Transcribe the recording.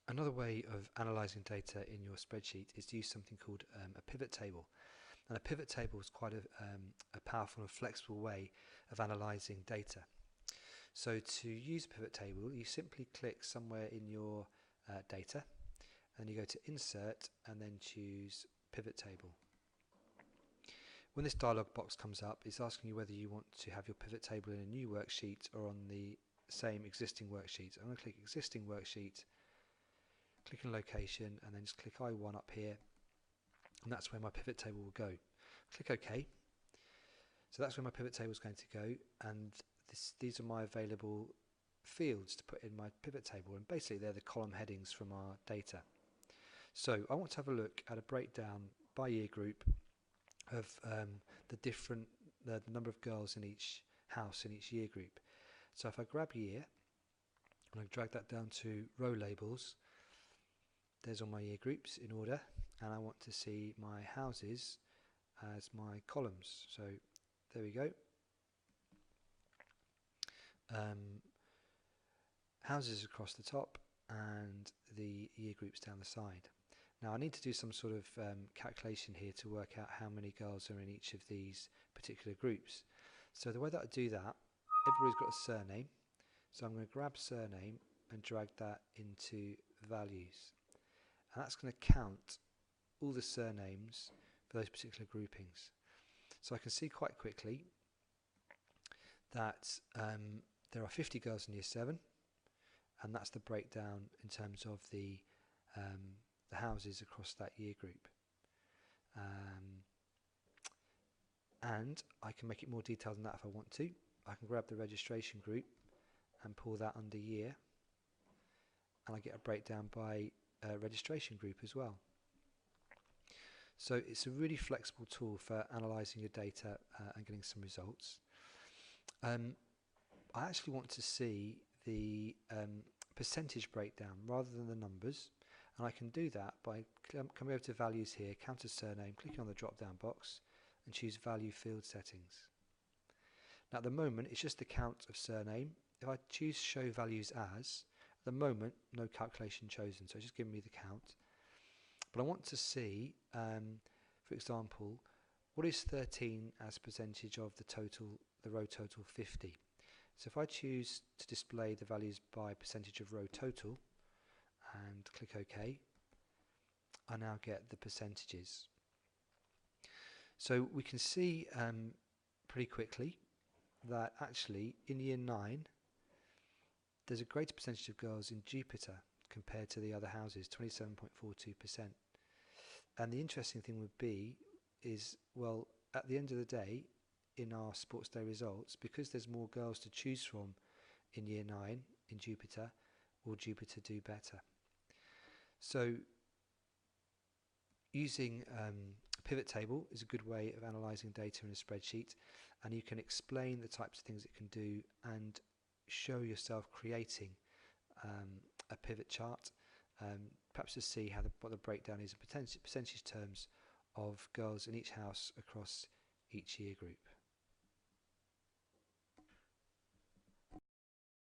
Another way of analysing data in your spreadsheet is to use something called a pivot table. And a pivot table is quite a powerful and flexible way of analysing data. So to use a pivot table, you simply click somewhere in your data, and you go to Insert and then choose Pivot Table. When this dialog box comes up, it's asking you whether you want to have your pivot table in a new worksheet or on the same existing worksheet. I'm going to click Existing Worksheet, click on Location, and then just click I1 up here, and that's where my pivot table will go. Click OK. So that's where my pivot table is going to go, and these are my available fields to put in my pivot table, and basically they're the column headings from our data. So I want to have a look at a breakdown by year group of the number of girls in each house in each year group. So if I grab year and I drag that down to row labels, there's all my year groups in order, and I want to see my houses as my columns. So there we go. Houses across the top and the year groups down the side. Now I need to do some sort of calculation here to work out how many girls are in each of these particular groups. So the way that I do that, everybody's got a surname, so I'm going to grab surname and drag that into values, and that's going to count all the surnames for those particular groupings. So I can see quite quickly that there are 50 girls in year 7, and that's the breakdown in terms of the houses across that year group. And I can make it more detailed than that if I want to. I can grab the registration group and pull that under year, and I get a breakdown by registration group as well. So it's a really flexible tool for analysing your data and getting some results. I actually want to see the percentage breakdown rather than the numbers, and I can do that by coming over to values here, count as surname, clicking on the drop down box and choose value field settings. Now at the moment it's just the count of surname. If I choose show values as, at the moment no calculation chosen, so it's just giving me the count. But I want to see, for example, what is 13 as percentage of the total, the row total 50. So if I choose to display the values by percentage of row total and click OK, I now get the percentages. So we can see pretty quickly that actually in year 9 there's a greater percentage of girls in Jupiter compared to the other houses, 27.42%. And the interesting thing would be is, well, at the end of the day, in our sports day results, because there's more girls to choose from in year 9 in Jupiter, will Jupiter do better? So using a pivot table is a good way of analysing data in a spreadsheet, and you can explain the types of things it can do and show yourself creating a pivot chart, perhaps to see how what the breakdown is in percentage terms of girls in each house across each year group.